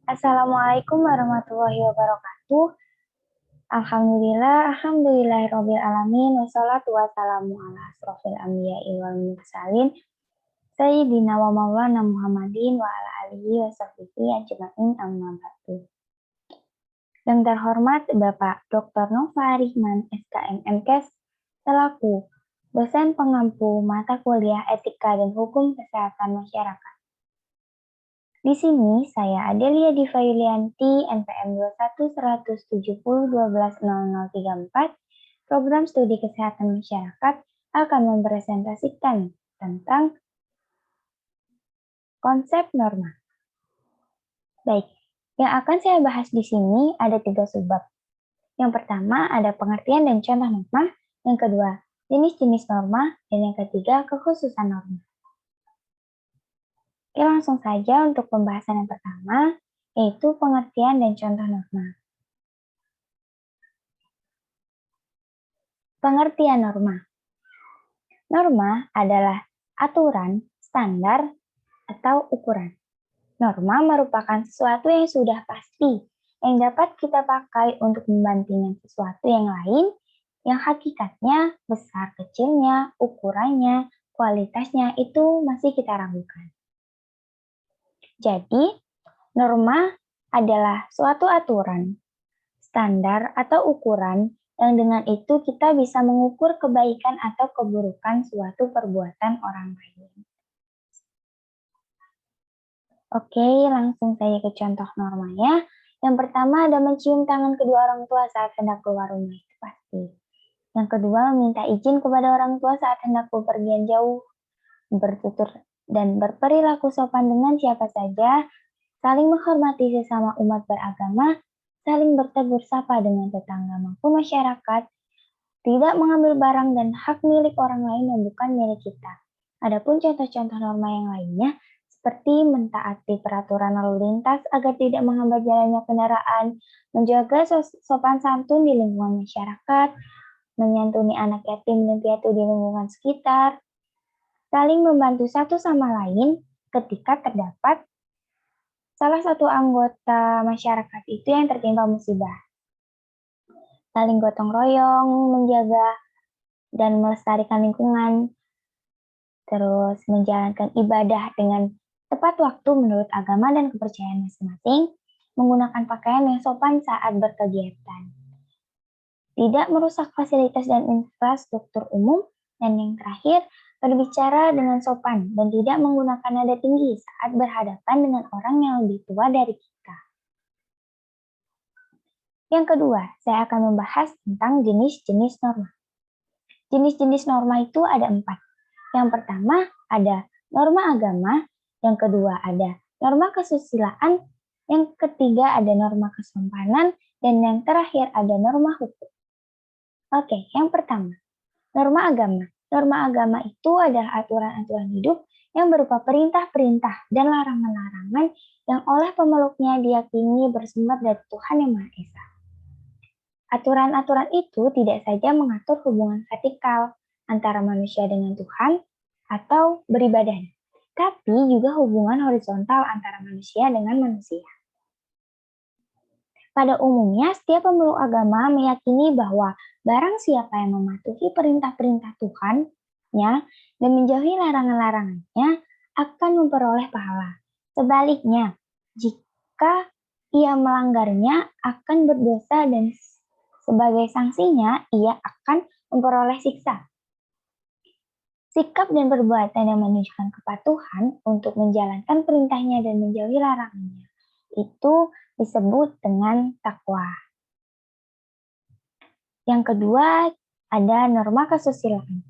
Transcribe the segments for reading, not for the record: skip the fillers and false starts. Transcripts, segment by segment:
Assalamualaikum warahmatullahi wabarakatuh. Alhamdulillahirabbil alamin wassalatu wassalamu ala asrofil anbiya'i wal mursalin sayyidina wa maulana Muhammadin wa ala alihi wa sahbihi ajma'in amma ba'du. Yang terhormat Bapak Dr. Nova Rihman SKM MKes selaku dosen pengampu mata kuliah Etika dan Hukum Kesehatan Masyarakat. Di sini saya Adelia Diva Yulianti, NPM 21-170-12-0034, Program Studi Kesehatan Masyarakat akan mempresentasikan tentang konsep norma. Baik, yang akan saya bahas di sini ada 3 subbab. Yang pertama ada pengertian dan contoh norma, yang kedua jenis-jenis norma, dan yang ketiga kekhususan norma. Oke, langsung saja untuk pembahasan yang pertama, yaitu pengertian dan contoh norma. Pengertian norma. Norma adalah aturan, standar, atau ukuran. Norma merupakan sesuatu yang sudah pasti, yang dapat kita pakai untuk membandingkan sesuatu yang lain, yang hakikatnya, besar kecilnya, ukurannya, kualitasnya itu masih kita ragukan. Jadi, norma adalah suatu aturan, standar atau ukuran yang dengan itu kita bisa mengukur kebaikan atau keburukan suatu perbuatan orang lain. Oke, langsung saja ke contoh normanya. Yang pertama ada mencium tangan kedua orang tua saat hendak keluar rumah, itu pasti. Yang kedua, meminta izin kepada orang tua saat hendak bepergian jauh, bertutur dan berperilaku sopan dengan siapa saja, saling menghormati sesama umat beragama, saling bertegur sapa dengan tetangga maupun masyarakat, tidak mengambil barang dan hak milik orang lain yang bukan milik kita. Adapun contoh-contoh norma yang lainnya, seperti mentaati peraturan lalu lintas agar tidak menghambat jalannya kendaraan, menjaga sopan santun di lingkungan masyarakat, menyantuni anak yatim dan piatu di lingkungan sekitar, saling membantu satu sama lain ketika terdapat salah satu anggota masyarakat itu yang tertimpa musibah. Saling gotong royong, menjaga dan melestarikan lingkungan, terus menjalankan ibadah dengan tepat waktu menurut agama dan kepercayaan masing-masing, menggunakan pakaian yang sopan saat berkegiatan, tidak merusak fasilitas dan infrastruktur umum, dan yang terakhir, berbicara dengan sopan dan tidak menggunakan nada tinggi saat berhadapan dengan orang yang lebih tua dari kita. Yang kedua, saya akan membahas tentang jenis-jenis norma. Jenis-jenis norma itu ada 4. Yang pertama ada norma agama, yang kedua ada norma kesusilaan, yang ketiga ada norma kesompanan, dan yang terakhir ada norma hukum. Oke, yang pertama, norma agama. Norma agama itu adalah aturan-aturan hidup yang berupa perintah-perintah dan larangan-larangan yang oleh pemeluknya diyakini bersumber dari Tuhan Yang Maha Esa. Aturan-aturan itu tidak saja mengatur hubungan vertikal antara manusia dengan Tuhan atau beribadah, tapi juga hubungan horizontal antara manusia dengan manusia. Pada umumnya, setiap pemeluk agama meyakini bahwa barang siapa yang mematuhi perintah-perintah Tuhan-nya dan menjauhi larangan-larangannya akan memperoleh pahala. Sebaliknya, jika ia melanggarnya akan berdosa dan sebagai sanksinya ia akan memperoleh siksa. Sikap dan perbuatan yang menunjukkan kepatuhan untuk menjalankan perintahnya dan menjauhi larangannya itu disebut dengan takwa. Yang kedua, ada norma kesusilaan.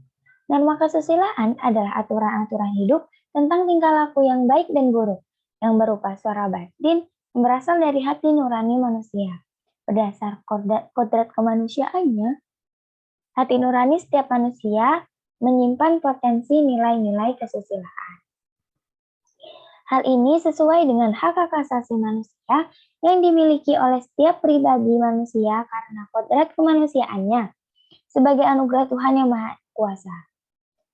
Norma kesusilaan adalah aturan-aturan hidup tentang tingkah laku yang baik dan buruk, yang berupa suara batin yang berasal dari hati nurani manusia. Berdasar kodrat kemanusiaannya, hati nurani setiap manusia menyimpan potensi nilai-nilai kesusilaan. Hal ini sesuai dengan hak asasi manusia yang dimiliki oleh setiap pribadi manusia karena kodrat kemanusiaannya sebagai anugerah Tuhan Yang Maha Kuasa.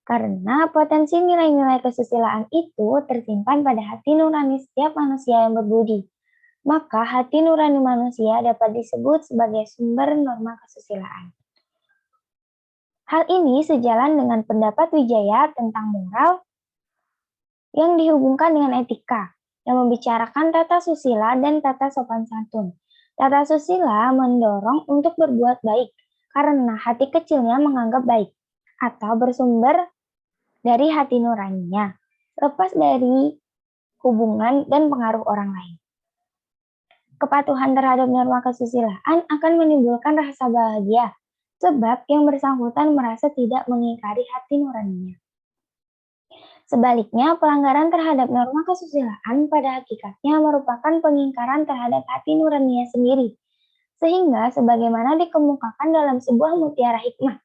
Karena potensi nilai-nilai kesusilaan itu tersimpan pada hati nurani setiap manusia yang berbudi. maka hati nurani manusia dapat disebut sebagai sumber norma kesusilaan. Hal ini sejalan dengan pendapat Wijaya tentang moral yang dihubungkan dengan etika, yang membicarakan tata susila dan tata sopan santun. Tata susila mendorong untuk berbuat baik karena hati kecilnya menganggap baik atau bersumber dari hati nuraninya, lepas dari hubungan dan pengaruh orang lain. Kepatuhan terhadap norma kesusilaan akan menimbulkan rasa bahagia, sebab yang bersangkutan merasa tidak mengingkari hati nuraninya. Sebaliknya, pelanggaran terhadap norma kesusilaan pada hakikatnya merupakan pengingkaran terhadap hati nuraninya sendiri. Sehingga sebagaimana dikemukakan dalam sebuah mutiara hikmah,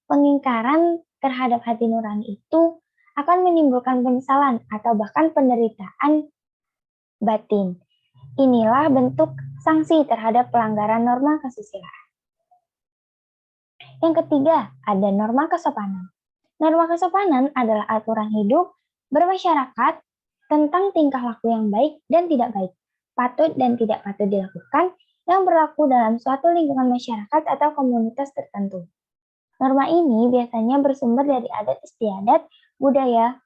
pengingkaran terhadap hati nurani itu akan menimbulkan penyesalan atau bahkan penderitaan batin. Inilah bentuk sanksi terhadap pelanggaran norma kesusilaan. Yang ketiga, ada norma kesopanan. Norma kesopanan adalah aturan hidup bermasyarakat tentang tingkah laku yang baik dan tidak baik, patut dan tidak patut dilakukan, yang berlaku dalam suatu lingkungan masyarakat atau komunitas tertentu. Norma ini biasanya bersumber dari adat istiadat, budaya,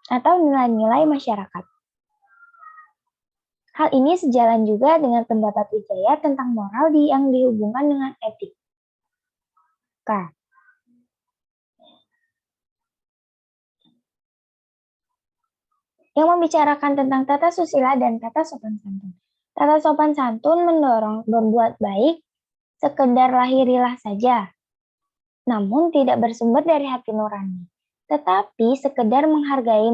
atau nilai-nilai masyarakat. Hal ini sejalan juga dengan pendapat Wijaya tentang moral yang dihubungkan dengan etika. Yang membicarakan tentang tata susila dan tata sopan santun. Tata sopan santun mendorong berbuat baik sekedar lahiriah saja, namun tidak bersumber dari hati nurani, tetapi sekedar menghargai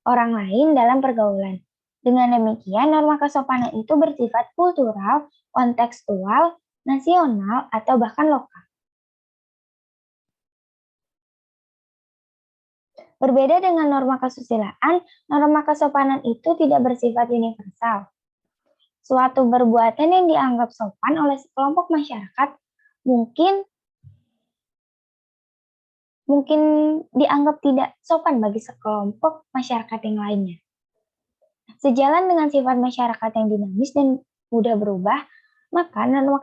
orang lain dalam pergaulan. Dengan demikian, norma kesopanan itu bersifat kultural, kontekstual, nasional, atau bahkan lokal. Berbeda dengan norma kesusilaan, norma kesopanan itu tidak bersifat universal. Suatu perbuatan yang dianggap sopan oleh sekelompok masyarakat mungkin dianggap tidak sopan bagi sekelompok masyarakat yang lainnya. Sejalan dengan sifat masyarakat yang dinamis dan mudah berubah, maka norma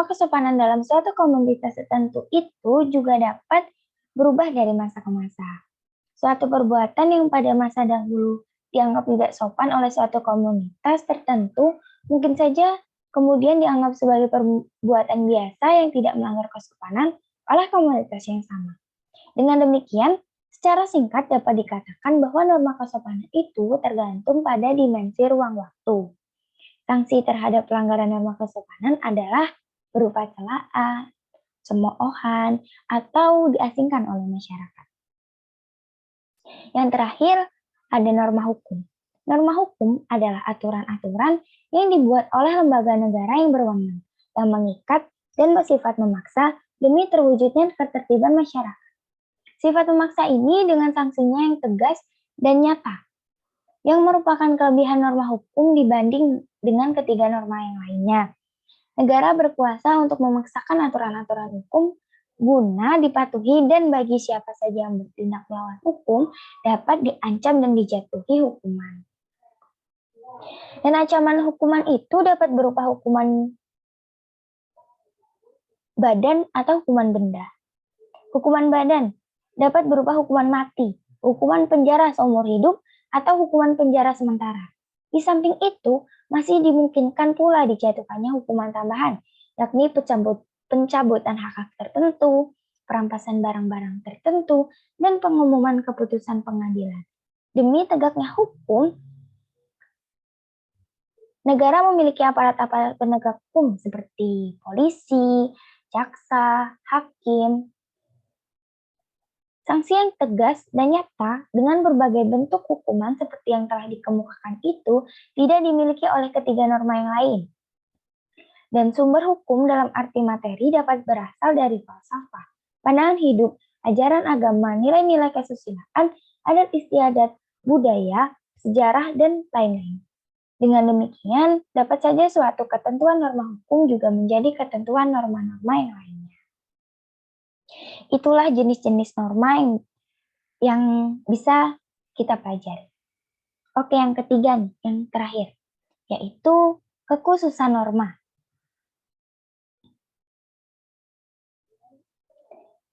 kesopanan dalam suatu komunitas tertentu itu juga dapat berubah dari masa ke masa. Suatu perbuatan yang pada masa dahulu dianggap tidak sopan oleh suatu komunitas tertentu, mungkin saja kemudian dianggap sebagai perbuatan biasa yang tidak melanggar kesopanan oleh komunitas yang sama. Dengan demikian, secara singkat dapat dikatakan bahwa norma kesopanan itu tergantung pada dimensi ruang waktu. Sanksi terhadap pelanggaran norma kesopanan adalah berupa celaan, cemoohan, atau diasingkan oleh masyarakat. Yang terakhir, ada norma hukum. Norma hukum adalah aturan-aturan yang dibuat oleh lembaga negara yang berwenang, yang mengikat dan bersifat memaksa demi terwujudnya ketertiban masyarakat. Sifat memaksa ini dengan sanksinya yang tegas dan nyata, yang merupakan kelebihan norma hukum dibanding dengan ketiga norma yang lainnya. Negara berkuasa untuk memaksakan aturan-aturan hukum guna dipatuhi dan bagi siapa saja yang bertindak melawan hukum dapat diancam dan dijatuhi hukuman. Dan ancaman hukuman itu dapat berupa hukuman badan atau hukuman benda. Hukuman badan dapat berupa hukuman mati, hukuman penjara seumur hidup, atau hukuman penjara sementara. Di samping itu, masih dimungkinkan pula dijatuhkannya hukuman tambahan, yakni pencabutan hak-hak tertentu, perampasan barang-barang tertentu, dan pengumuman keputusan pengadilan. Demi tegaknya hukum, negara memiliki aparat-aparat penegak hukum seperti polisi, jaksa, hakim. Sanksi yang tegas dan nyata dengan berbagai bentuk hukuman seperti yang telah dikemukakan itu tidak dimiliki oleh ketiga norma yang lain. Dan sumber hukum dalam arti materi dapat berasal dari falsafah, pandangan hidup, ajaran agama, nilai-nilai kesusilaan, adat istiadat, budaya, sejarah, dan lain-lain. Dengan demikian, dapat saja suatu ketentuan norma hukum juga menjadi ketentuan norma-norma yang lainnya. Itulah jenis-jenis norma yang bisa kita pelajari. Oke, yang ketiga nih, yang terakhir, yaitu kekhususan norma.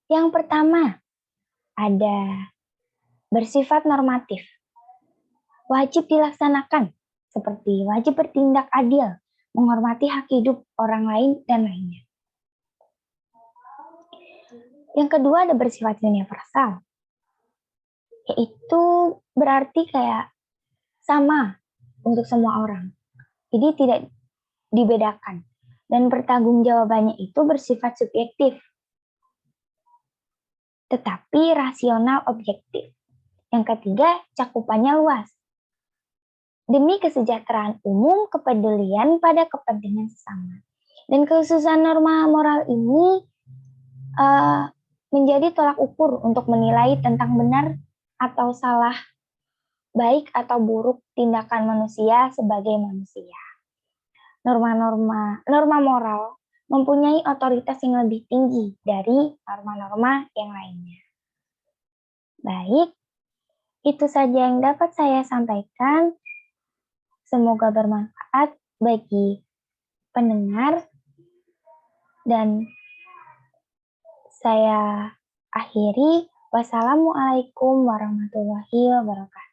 Yang pertama, ada bersifat normatif. Wajib dilaksanakan, seperti wajib bertindak adil, menghormati hak hidup orang lain, dan lainnya. Yang kedua ada bersifat universal, yaitu berarti kayak sama untuk semua orang. Jadi tidak dibedakan. Dan pertanggungjawabannya itu bersifat subjektif, tetapi rasional objektif. Yang ketiga, cakupannya luas. Demi kesejahteraan umum, kepedulian pada kepentingan sesama. Dan kekhususan norma moral ini menjadi tolak ukur untuk menilai tentang benar atau salah, baik atau buruk tindakan manusia sebagai manusia. Norma moral mempunyai otoritas yang lebih tinggi dari norma-norma yang lainnya. Baik, itu saja yang dapat saya sampaikan. Semoga bermanfaat bagi pendengar, dan saya akhiri. Wassalamualaikum warahmatullahi wabarakatuh.